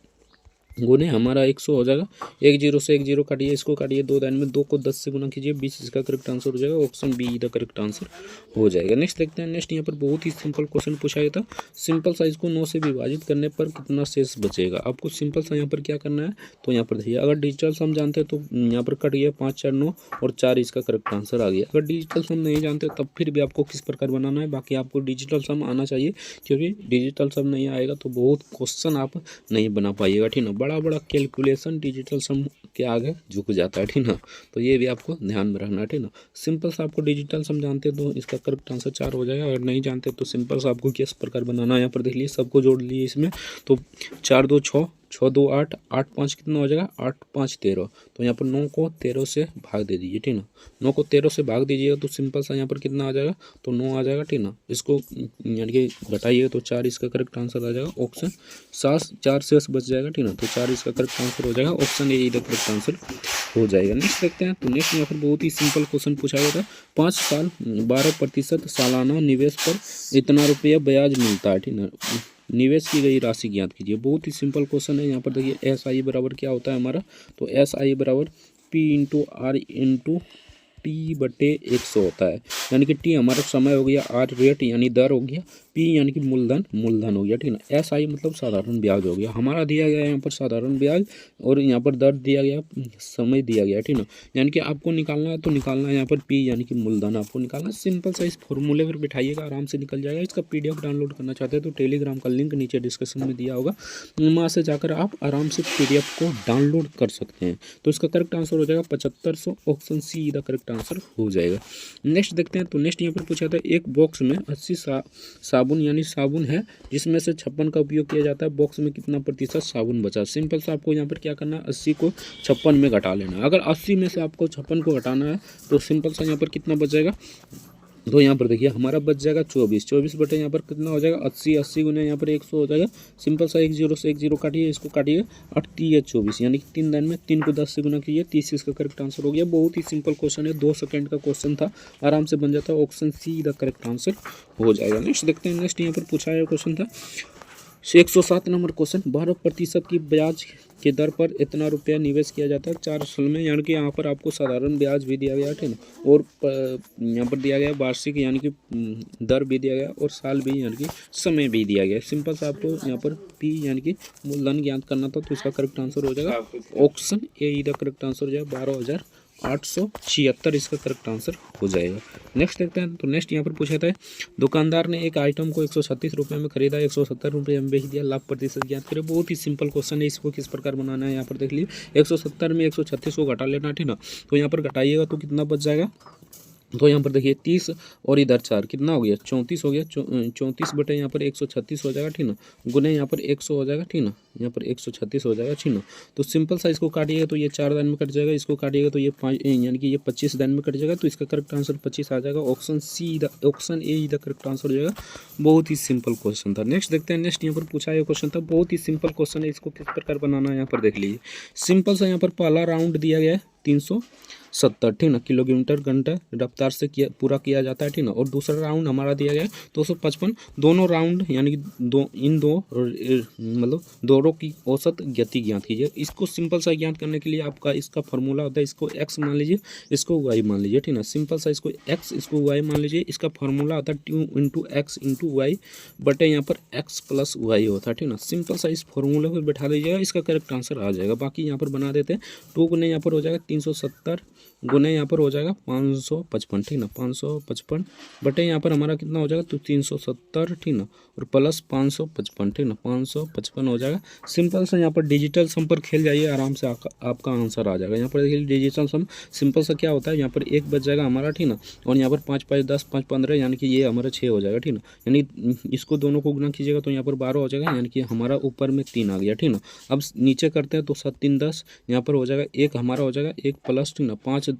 A: गुने हमारा 100 हो जाएगा। 1 0 से 1 0 काटिए, इसको काटिए 2 दान में, 2 को 10 से गुना कीजिए, 20 इसका करेक्ट आंसर हो जाएगा। Option be the correct answer हो जाएगा। नेक्स्ट देखते हैं, नेक्स्ट यहाँ पर बहुत ही सिंपल क्वेश्चन पूछा गया था। सिंपल सा इसको 9 से विभाजित करने पर कितना शेष बचेगा। आपको सिंपल सा यहाँ पर क्या करना है, तो यहाँ पर देखिए अगर डिजिटल सम जानते हैं तो यहाँ पर कट गया 5 4 9 और 4 इसका करेक्ट आंसर आ गया। अगर डिजिटल सम नहीं जानते तब फिर भी आपको किस प्रकार बनाना है, बाकी आपको डिजिटल सम आना चाहिए, क्योंकि डिजिटल सम नहीं आएगा तो बहुत क्वेश्चन आप नहीं बना पाइएगा, ठीक ना। बड़ा कैलकुलेशन डिजिटल सम के आगे झुक जाता है, ठीक ना। तो ये भी आपको ध्यान में रखना है, ठीक ना। सिंपल सा आपको डिजिटल सम जानते तो इसका करेक्ट आंसर 4 हो जाएगा, अगर नहीं जानते तो सिंपल सा आपको किस प्रकार बनाना है, यहाँ पर देख लीजिए सबको जोड़ लिए इसमें, तो 4 2 6 6 2 8 8 5 कितना हो जाएगा, 8 5 13। तो यहाँ पर 9 को 13 से भाग दे दीजिए, ठीक ना। 9 को 13 से भाग दीजिएगा तो सिंपल सा यहाँ पर कितना आ जाएगा, तो 9 आ जाएगा, ठीक ना। इसको यानी कि घटाइएगा तो 4 इसका करेक्ट आंसर आ जाएगा। ऑप्शन 4 शेष बच जाएगा, ठीक ना। तो 4 इसका करेक्ट आंसर हो जाएगा। ऑप्शन ए इधर करेक्ट आंसर हो जाएगा। नेक्स्ट देखते हैं, तो नेक्स्ट यहाँ पर बहुत ही सिंपल क्वेश्चन पूछा गया था। 5 साल 12% सालाना निवेश पर इतना रुपया ब्याज मिलता है, ठीक ना। निवेश की गई राशि ज्ञात कीजिए। बहुत ही सिंपल क्वेश्चन है। यहाँ पर देखिए SI बराबर क्या होता है हमारा, तो SI बराबर P/R/T/100 होता है, यानी कि T हमारा समय हो गया, R रेट यानी दर हो गया, P यानी कि मूलधन हो गया, ठीक ना। SI मतलब साधारण ब्याज हो गया। हमारा दिया गया है यहाँ पर साधारण ब्याज और यहाँ पर दर दिया गया, समय दिया गया, ठीक ना। यानी कि आपको निकालना है तो निकालना है यहाँ पर P यानी कि मूलधन आपको निकालना है। सिंपल सा इस फॉर्मूले पर बिठाइएगा, आराम से निकल जाएगा। इसका PDF डाउनलोड करना चाहते हैं तो टेलीग्राम का लिंक नीचे डिस्क्रिप्शन में दिया होगा, वहाँ से जाकर आप आराम से PDF को डाउनलोड कर सकते हैं। तो इसका करेक्ट आंसर हो जाएगा 7500। Option see the correct answer हो जाएगा। नेक्स्ट देखते हैं, तो नेक्स्ट यहाँ पर पूछा था एक बॉक्स में 80 साबुन यानी साबुन है जिसमें से 56 का उपयोग किया जाता है, बॉक्स में कितना प्रतिशत साबुन बचा। सिंपल सा आपको यहाँ पर क्या करना है, 80 को 56 में घटा लेना है। अगर 80 में से आपको 56 को घटाना है तो सिंपल सा यहाँ पर कितना बचेगा, तो यहाँ पर देखिए हमारा बच जाएगा 24 बटे यहाँ पर कितना हो जाएगा 80 गुने यहाँ पर 100 हो जाएगा। सिंपल सा 1 0 से 1 0 काटिए, इसको काटिए 8 3 24 यानी कि 3 दिन में 3 को 10 से गुना कीजिए, 30 इसका करेक्ट आंसर हो गया। बहुत ही सिंपल क्वेश्चन है, 2 सेकंड का क्वेश्चन था, आराम से बन जाता है। Option see the correct answer हो जाएगा। नेक्स्ट देखते हैं, नेक्स्ट यहाँ पर पूछा गया क्वेश्चन था 107 नंबर क्वेश्चन, 12% की ब्याज के दर पर इतना रुपया निवेश किया जाता है 4 साल में, यानी कि यहाँ पर आपको साधारण ब्याज भी दिया गया है, ठीक है, और यहाँ पर दिया गया वार्षिक यानी कि दर भी दिया गया और साल भी यानी कि समय भी दिया गया। सिंपल सा आपको यहाँ पर पी यानी कि मूलधन ज्ञात करना था, तो इसका करेक्ट आंसर हो जाएगा option A the correct answer हो जाएगा 12,876 इसका करेक्ट आंसर हो जाएगा। नेक्स्ट देखते हैं, तो नेक्स्ट यहाँ पर पूछा था दुकानदार ने एक आइटम को 136 रुपये में खरीदा, 170 रुपये में बेच दिया, लाभ प्रतिशत ज्ञात करें। बहुत ही सिंपल क्वेश्चन है, इसको किस प्रकार बनाना है यहाँ पर देख लीजिए। 170 में 136 को घटा लेना, ठीक ना, तो यहाँ पर घटाइएगा तो कितना बच जाएगा, तो यहाँ पर देखिए 30 और इधर 4 कितना हो गया 34 हो गया, 34 बटे यहाँ पर 136 हो जाएगा, ठीक ना, गुने यहाँ पर 100 हो जाएगा, ठीक ना, यहाँ पर 136 हो जाएगा, ठीक ना। तो सिंपल सा इसको काटिएगा तो ये 4 दान में कट जाएगा, इसको काटिएगा तो ये 5 यानी कि ये 25 दान में कट जाएगा, तो इसका करेक्ट आंसर 25 आ जाएगा। ऑप्शन ए इधर करेक्ट आंसर हो जाएगा। बहुत ही सिंपल क्वेश्चन था। नेक्स्ट देखते हैं, नेक्स्ट यहाँ पर पूछा ये क्वेश्चन था, बहुत ही सिंपल क्वेश्चन है, इसको किस प्रकार बनाना है यहाँ पर देख लीजिए। सिंपल सा यहाँ पर पहला राउंड दिया गया है 370, ठीक ना, किलोमीटर घंटा रफ्तार से पूरा किया जाता है, ठीक ना, और दूसरा राउंड हमारा दिया गया है 255। दोनों राउंड यानी कि मतलब दोनों की औसत गति ज्ञात कीजिए। इसको सिंपल सा ज्ञात करने के लिए आपका इसका फॉर्मूला होता है, इसको x मान लीजिए, इसको y मान लीजिए, ठीक ना। सिंपल सा इसको x इसको y मान लीजिए, इसका फॉर्मूला होता है 2 × x × y बटे यहाँ पर x + y होता है, ठीक ना। सिंपल सा इस फॉर्मूले पर बैठा दीजिएगा, इसका करेक्ट आंसर आ जाएगा। बाकी यहाँ पर बना देते हैं, 2 गुने यहाँ पर हो जाएगा 370 गुने यहाँ पर हो जाएगा 555, ठीक ना, 555 बटे यहाँ पर हमारा कितना हो जाएगा, तो 370, ठीक ना, और प्लस 555, ठीक ना, 555 हो जाएगा। सिंपल सा यहाँ पर डिजिटल सम पर खेल जाइए, आराम से आपका आंसर आ जाएगा। यहाँ पर देखिए डिजिटल सम सिंपल सा क्या होता है, यहाँ पर 1 बच जाएगा हमारा, ठीक ना, और यहाँ पर 5 5 10 5 15 यानी कि ये हमारा 6 हो जाएगा, ठीक ना, यानी इसको दोनों को गुना कीजिएगा तो यहाँ पर 12 हो जाएगा, यानी कि हमारा ऊपर में 3 आ गया, ठीक ना। अब नीचे करते हैं तो 7 3 10 यहाँ पर हो जाएगा, 1 हमारा हो जाएगा, 1 प्लस, ठीक ना, 5 10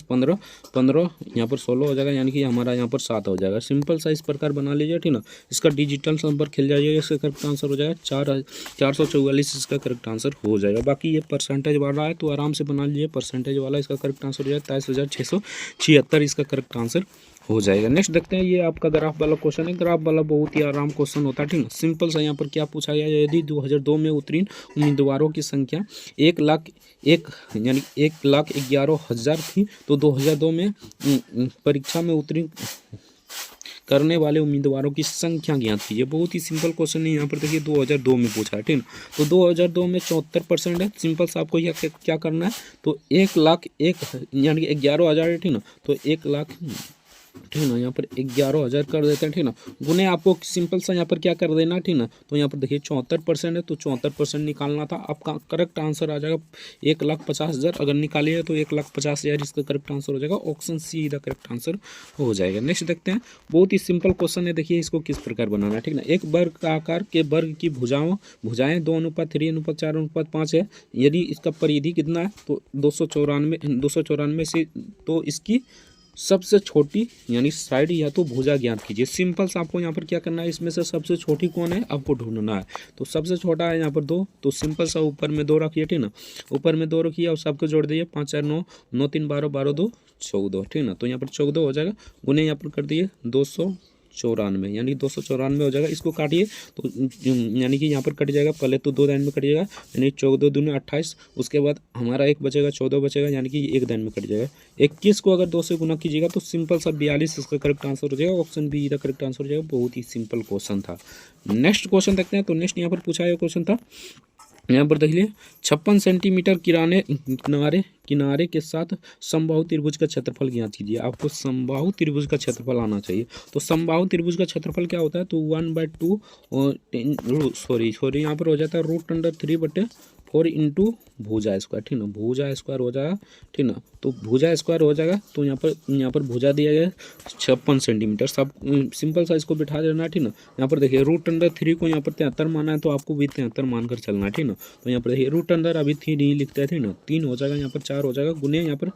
A: 15 15 यहाँ पर 16 हो जाएगा, यानी कि हमारा यहाँ पर 7 हो जाएगा। सिंपल सा इस प्रकार बना लीजिए, ठीक ना। इसका डिजिटल सम पर खेल जाइए, इसका करेक्ट आंसर हो जाएगा 444 इसका करेक्ट आंसर हो जाएगा। बाकी ये परसेंटेज वाला है तो आराम से बना लीजिए, परसेंटेज वाला इसका करेक्ट आंसर हो जाएगा 23,676 इसका करेक्ट आंसर हो जाएगा। नेक्स्ट देखते हैं, ये आपका ग्राफ वाला क्वेश्चन है। ग्राफ वाला बहुत ही आराम क्वेश्चन होता है, ठीक है। सिंपल सा यहाँ पर क्या पूछा गया, यदि 2002 में उत्तीर्ण उम्मीदवारों की संख्या 1,01,000 यानी 1,11,000 थी, तो 2002 में परीक्षा में उत्तीर्ण करने वाले उम्मीदवारों की संख्या ज्ञात कीजिए। बहुत ही सिंपल क्वेश्चन है, यहाँ पर देखिए 2002 में पूछा है, ठीक है। तो 2002 में 74% है। सिंपल सा आपको यह क्या करना है, तो 1,01,000 यानी कि 11,000 है, ठीक ना, तो 1,00,000 ठीक है ना, यहाँ पर 11,000 कर देते हैं, ठीक ना, गुने आपको सिंपल सा यहाँ पर क्या कर देना, ठीक ना, तो यहाँ पर देखिए 74% है तो 74% निकालना था। आपका करेक्ट आंसर आ जाएगा 1,50,000। अगर निकालिए तो 1,50,000 इसका करेक्ट आंसर हो जाएगा। Option see the correct answer हो जाएगा। नेक्स्ट देखते हैं, बहुत ही सिंपल क्वेश्चन है, देखिए इसको किस प्रकार बनाना है, ठीक ना। एक वर्ग का आकार के वर्ग की भुजाएं 2:3:4:5 है। यदि इसका परिधि कितना है, तो 294 से, तो इसकी सबसे छोटी यानी साइड या तो भुजा ज्ञात कीजिए। सिंपल सा आपको यहाँ पर क्या करना है, इसमें से सबसे छोटी कौन है आपको ढूंढना है। तो सबसे छोटा है यहाँ पर 2, तो सिंपल सा ऊपर में 2 रखिए, ठीक ना, ऊपर में 2 रखिए और सबको जोड़ दीजिए 5 4 9 9 3 12 12 2 14, ठीक ना, तो यहाँ पर 14 हो जाएगा। गुने यहाँ पर कर दिए 294 यानी 294 हो जाएगा। इसको काटिए तो यानी कि यहाँ पर कट जाएगा, पहले तो 2 लाइन में कट जाएगा, यानी 14 दूनी 28, उसके बाद हमारा 1 बचेगा, 14 बचेगा, यानी कि 1 लाइन में कट जाएगा। 21 को अगर 2 से गुना कीजिएगा तो सिंपल सा 42 इसका करेक्ट आंसर हो जाएगा। ऑप्शन बी का करेक्ट आंसर हो जाएगा। बहुत ही सिंपल क्वेश्चन था। नेक्स्ट क्वेश्चन देखते हैं, तो नेक्स्ट यहाँ पर पूछा गया क्वेश्चन था, यहाँ पर देख लीजिए 56 सेंटीमीटर किनारे के साथ समबाहु त्रिभुज का क्षेत्रफल ज्ञात कीजिए। आपको समबाहु त्रिभुज का क्षेत्रफल आना चाहिए। तो समबाहु त्रिभुज का क्षेत्रफल क्या होता है, तो 1/2 सॉरी यहाँ पर हो जाता है √3/4 इंटू भुजा स्क्वायर, ठीक ना, भुजा स्क्वायर हो जाएगा, ठीक ना, तो भुजा स्क्वायर हो जाएगा। तो यहाँ पर भुजा दिया गया 56 सेंटीमीटर। सब सिंपल सा इसको बिठा देना है, ठीक ना। यहाँ पर देखिए √3 को यहाँ पर 73 माना है, तो आपको भी 73 मानकर चलना है, ठीक ना। तो यहाँ पर देखिए √3 अभी 3 लिखते हैं, ठीक ना, 3 हो जाएगा, यहाँ पर 4 हो जाएगा, गुने यहाँ पर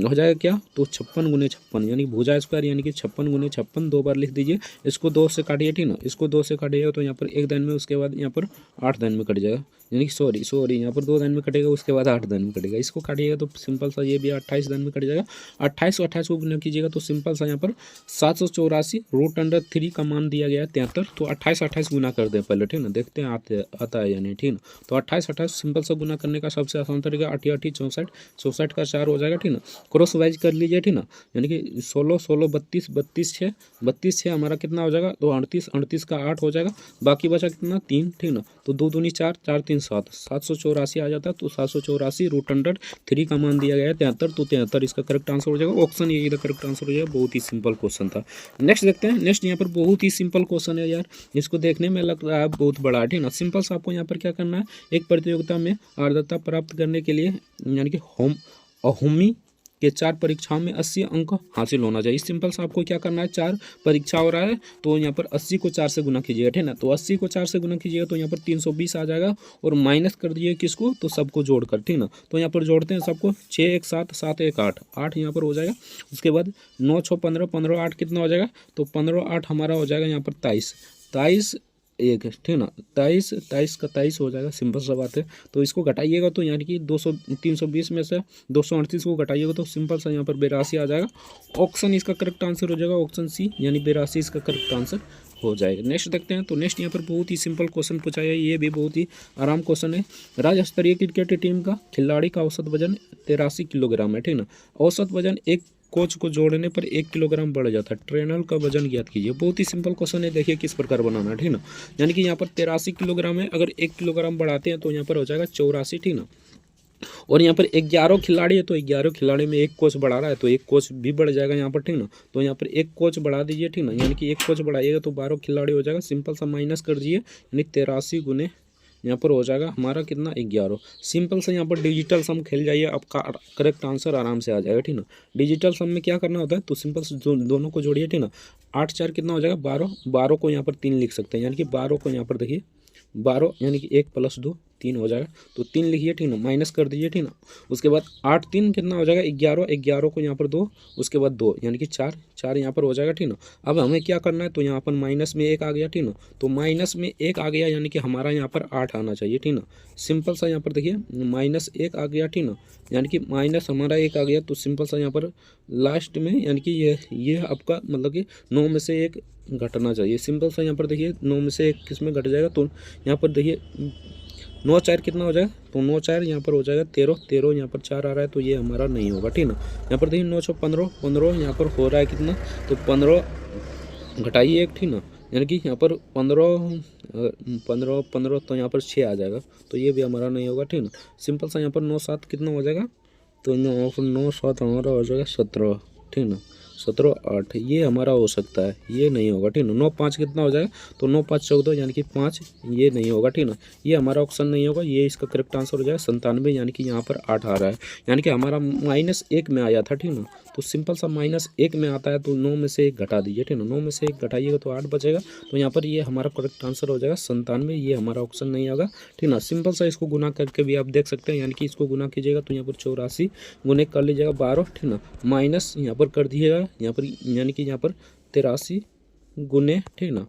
A: हो जाएगा क्या, तो 56 गुने 56 यानी भुजा स्क्वायर यानी कि 56 गुने 56 2 बार लिख दीजिए। इसको 2 से काटिए, ठीक ना, इसको 2 से काटिएगा तो यहाँ पर 1 दान में, उसके बाद यहाँ पर 8 दान में कट जाएगा, यानी कि सॉरी यहाँ पर 2 दिन में कटेगा, उसके बाद 8 दिन में कटेगा। इसको काटिएगा तो सिंपल सा ये भी 28 दिन में कट जाएगा। 28 और 28 को गुना कीजिएगा तो सिंपल सा यहाँ पर 784 √3 का मान दिया गया है 73। तो 28 गुना कर दें पहले, ठीक ना, देखते हैं आता है या नहीं, ठीक ना। तो 28 सिंपल सा गुना करने का सबसे आसान तरीका 8 8 64, 64 का 4 हो जाएगा, ठीक ना। क्रॉस वाइज कर लीजिए, ठीक ना, यानी कि 16 16 32 32 6 32 6 हमारा कितना हो जाएगा, तो 38 38 का 8 हो जाएगा, बाकी बचा कितना 3, ठीक ना। तो 2 दूनी 4 4 3 7 784 आ जाता है। तो 784 √3 का मान दिया गया है 73। तो 73 इसका करेक्ट आंसर हो जाएगा, ऑप्शन ये इधर करेक्ट आंसर हो जाएगा। बहुत ही सिंपल क्वेश्चन था। नेक्स्ट देखते हैं। नेक्स्ट यहाँ पर बहुत ही सिंपल क्वेश्चन है यार, इसको देखने में लग रहा है बहुत बड़ा, ठीक ना। सिंपल सा आपको यहाँ पर क्या करना है, एक प्रतियोगिता में आर्द्रता प्राप्त करने के लिए यानी कि होमी के 4 परीक्षाओं में 80 अंक हासिल होना चाहिए। सिंपल सा आपको क्या करना है, 4 परीक्षा हो रहा है तो यहाँ पर 80 को 4 से गुना कीजिएगा, ठीक ना। तो 80 को 4 से गुना कीजिएगा तो यहाँ पर 320 आ जाएगा, और माइनस कर दीजिए किसको, तो सबको जोड़कर, ठीक ना। तो यहाँ पर जोड़ते हैं सबको, 6 1 7 7 1 8 8 यहाँ पर हो जाएगा। उसके बाद 9 6 15 15 8 कितना हो जाएगा, तो 15 8 हमारा हो जाएगा यहाँ पर 23 23 1, ठीक ना। 23 23 का 23 हो जाएगा, सिंपल सा बात है। तो इसको घटाइएगा तो यानी कि 200 320 में से 238 को घटाइएगा तो सिंपल सा यहाँ पर 82 आ जाएगा। ऑप्शन इसका करेक्ट आंसर हो जाएगा, ऑप्शन सी यानी 82 इसका करेक्ट आंसर हो जाएगा। नेक्स्ट देखते हैं। तो नेक्स्ट यहाँ पर बहुत ही सिंपल क्वेश्चन पूछा है, ये भी बहुत ही आराम क्वेश्चन है। राज्य स्तरीय क्रिकेट टीम का खिलाड़ी का औसत वजन 83 किलोग्राम है, ठीक ना। औसत वजन एक कोच को जोड़ने पर 1 किलोग्राम बढ़ जाता है, ट्रेनर का वजन ज्ञात कीजिए। बहुत ही सिंपल क्वेश्चन है, देखिए किस प्रकार बनाना है, ठीक ना। यानी कि यहाँ पर 83 किलोग्राम है, अगर 1 किलोग्राम बढ़ाते हैं तो यहाँ पर हो जाएगा 84, ठीक ना। और यहाँ पर 11 खिलाड़ी है तो 11 खिलाड़ी में एक कोच बढ़ा रहा है तो एक कोच भी बढ़ जाएगा यहाँ पर, ठीक ना। तो यहाँ पर एक कोच बढ़ा दीजिए, ठीक ना, यानी कि एक कोच बढ़ाइएगा तो 12 खिलाड़ी हो जाएगा। सिंपल सा माइनस कर दीजिए, यानी 83 गुने यहाँ पर हो जाएगा हमारा कितना 11। सिंपल से यहाँ पर डिजिटल सम खेल जाइए, आपका करेक्ट आंसर आराम से आ जाएगा, ठीक ना। डिजिटल सम में क्या करना होता है, तो सिंपल से दोनों को जोड़िए, ठीक ना। 8 4 कितना हो जाएगा 12, 12 को यहाँ पर 3 लिख सकते हैं, यानी कि 12 को यहाँ पर देखिए 12 यानी कि 1 + 2 3 हो जाएगा, तो 3 लिखिए, ठीक ना, माइनस कर दीजिए, ठीक ना। उसके बाद 8 3 कितना हो जाएगा 11, 11 को यहाँ पर 2, उसके बाद 2 यानी कि 4 4 यहाँ पर हो जाएगा, ठीक ना। अब हमें क्या करना है, तो यहाँ पर माइनस में 1 आ गया, ठीक ना। तो माइनस में 1 आ गया यानी कि हमारा यहाँ पर 8 आना चाहिए, ठीक ना। सिंपल सा यहाँ पर देखिए -1 आ गया, ठीक ना, यानी कि माइनस हमारा 1 आ गया। तो सिंपल सा यहाँ पर लास्ट में यानी कि ये आपका मतलब कि 9 में से 1 घटना चाहिए। सिंपल सा यहाँ पर देखिए 9 में से 1 किस में घट जाएगा, तो यहाँ पर देखिए 9 4 कितना हो जाएगा, तो 9 4 यहाँ पर हो जाएगा 13 13 यहाँ पर 4 आ रहा है तो ये हमारा नहीं होगा, ठीक ना। यहाँ पर देखिए 9 6 15 15 यहाँ पर हो रहा है कितना, तो 15 घटाइए 1, ठीक ना, यानी कि यहाँ पर 15 तो यहाँ पर 6 आ जाएगा तो ये भी हमारा नहीं होगा, ठीक ना। सिंपल सा यहाँ पर 9 7 कितना हो जाएगा, तो 9 7 हमारा हो जाएगा 17, ठीक ना। 17 8 ये हमारा हो सकता है, ये नहीं होगा, ठीक ना। 9 5 कितना हो जाएगा, तो 9 5 14 यानी कि 5 ये नहीं होगा, ठीक ना। ये हमारा ऑप्शन नहीं होगा, ये इसका करेक्ट आंसर हो जाएगा 97, यानी कि यहाँ पर 8 आ रहा है, यानी कि हमारा -1 में आया था, ठीक ना। तो सिंपल सा -1 में आता है तो 9 में से 1 घटा दीजिए, ठीक ना। 9 में से 1 घटाइएगा तो 8 बचेगा, तो यहाँ पर ये हमारा करेक्ट आंसर हो जाएगा 97, ये हमारा ऑप्शन नहीं होगा, ठीक ना। सिंपल सा इसको गुना करके भी आप देख सकते हैं, यानी कि इसको गुना कीजिएगा तो यहाँ पर 84 गुने कर लीजिएगा 12, ठीक ना, माइनस यहाँ पर कर दीजिएगा यहाँ पर यानी कि यहाँ पर 83 गुने, ठीक ना,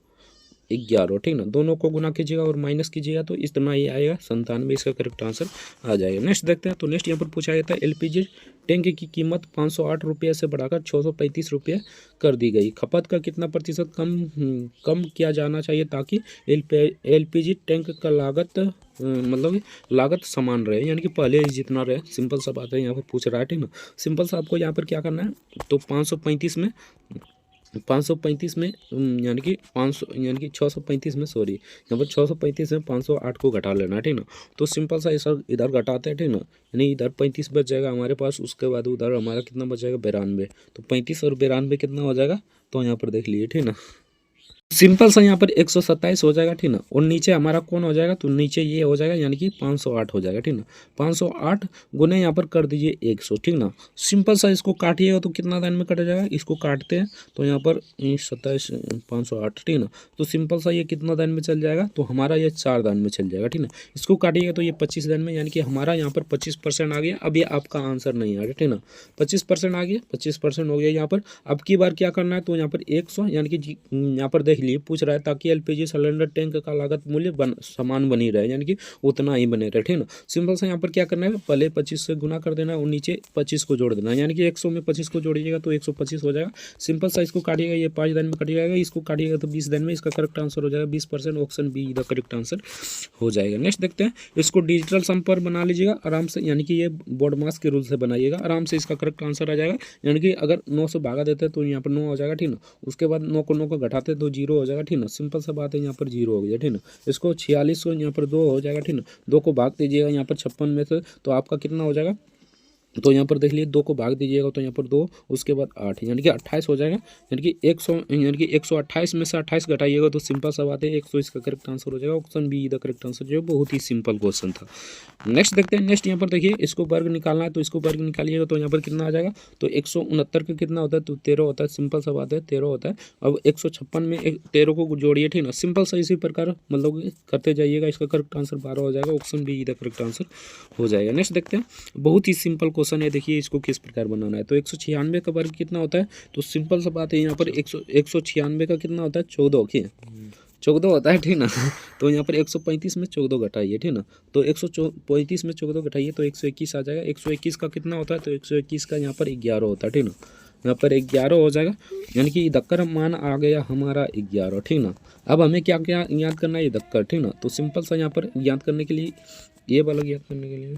A: 11, ठीक ना। दोनों को गुना कीजिएगा और माइनस कीजिएगा तो इस तरह ये आएगा 97, इसका करेक्ट आंसर आ जाएगा। नेक्स्ट देखते हैं। तो नेक्स्ट यहाँ पर पूछा जाता है एलपीजी टैंक की कीमत 508 रुपये से बढ़ाकर 635 रुपये कर दी गई, खपत का कितना प्रतिशत कम किया जाना चाहिए ताकि एलपीजी टैंक का मतलब लागत समान रहे, यानी कि पहले जितना रहे। सिंपल सा बात है, यहाँ पर पूछ रहा है, ठीक ना। सिंपल सा आपको यहाँ पर क्या करना है, तो 535 में यानी कि 635 में सॉरी यहाँ पर 635 में 508 को घटा लेना है, ठीक ना। तो सिंपल सा ऐसा इधर घटाते हैं, ठीक ना, यानी इधर 35 बच जाएगा हमारे पास, उसके बाद उधर हमारा कितना बच जाएगा 92, तो 35 और 92 कितना हो जाएगा, तो यहाँ पर देख लीजिए, ठीक ना। सिंपल सा यहाँ पर 127 हो जाएगा, ठीक ना। और नीचे हमारा कौन हो जाएगा, तो नीचे ये हो जाएगा यानी कि 508 हो जाएगा, ठीक ना। 508 गुने यहाँ पर कर दीजिए 100, ठीक ना। सिंपल सा इसको काटिएगा तो कितना दान में कट जाएगा, इसको काटते हैं तो यहाँ पर 27 508, ठीक ना। तो सिंपल सा ये कितना दान में चल जाएगा, तो हमारा ये 4 दान में चल जाएगा, ठीक ना। इसको काटिएगा तो ये 25 दान में, यानी कि हमारा यहाँ पर 25% आ गया। अब ये आपका आंसर नहीं आ गया, ठीक ना। 25% आ गया, 25% हो गया यहाँ पर। अब की बार क्या करना है, तो यहाँ पर 100 यानी कि यहाँ पर देख इसलिए पूछ रहा है ताकि एलपीजी सिलेंडर टैंक का लागत मूल्य समान बनी रहे, यानी कि उतना ही बने रहे, ठीक ना। सिंपल से यहाँ पर क्या करना है, पहले 25 से गुना कर देना और नीचे 25 को जोड़ देना, यानी कि 100 में 25 को जोड़िएगा तो 125 हो जाएगा। सिंपल सा इसको काटिएगा, ये 5 दिन में कट जाएगा, इसको काटिएगा तो 20 दिन में। इसका करेक्ट आंसर हो जाएगा 20%। Option be the correct answer हो जाएगा। नेक्स्ट देखते हैं, इसको डिजिटल सम पर बना लीजिएगा आराम से, यानी कि ये बोर्ड मास के रूल से बनाइएगा आराम से, इसका करेक्ट आंसर आ जाएगा। यानी कि अगर 9 से भागा देते हैं तो यहाँ पर 9 हो जाएगा, ठीक ना। उसके बाद 9 को घटाते तो 0 हो जाएगा, ठीक ना। सिंपल सा बात है, यहाँ पर 0 हो गया, ठीक ना। इसको 46 को यहाँ पर 2 हो जाएगा, ठीक ना। 2 को भाग दीजिएगा यहाँ पर 56 में से, तो आपका कितना हो जाएगा, तो यहाँ पर देख लीजिए 2 को भाग दीजिएगा तो यहाँ पर 2, उसके बाद 8, यानी कि 28 हो जाएगा। यानी कि 100, यानी कि 128 में से 28 घटाइएगा तो सिंपल सा बात है 100 इसका करेक्ट आंसर हो जाएगा। Option be the correct answer, जो बहुत ही सिंपल क्वेश्चन था। नेक्स्ट देखते हैं, नेक्स्ट यहाँ पर देखिए, इसको वर्ग निकालना है तो इसको वर्ग निकालिएगा तो यहाँ पर कितना आ जाएगा, तो 169 का कितना होता है, तो 13 होता है। सिंपल सा बात है 13 होता है। अब 156 में 13 को जोड़िए, ठीक ना। सिंपल सा इसी प्रकार मतलब करते जाइएगा, इसका करेक्ट आंसर 12 हो जाएगा। Option be the correct answer हो जाएगा। नेक्स्ट देखते हैं, बहुत ही सिंपल क्वेश्चन है, देखिए इसको किस प्रकार बनाना है। तो 196 का वर्ग कितना होता है, तो सिंपल सा बात है यहाँ पर 196 का कितना होता है, 14, ओके 14 होता है, ठीक ना। तो यहाँ पर 135 में 14 घटाइए, ठीक ना। तो 135 में 14 घटाइए तो 121 आ जाएगा। 121 का कितना होता है, तो 121 का यहाँ पर 11 होता है, ठीक ना। यहाँ पर 11 हो जाएगा, यानी कि दक्कर मान आ गया हमारा 11, ठीक ना। अब हमें क्या क्या याद करना है, ये दक्कर, ठीक ना। तो सिंपल सा यहाँ पर याद करने के लिए, ये वाला याद करने के लिए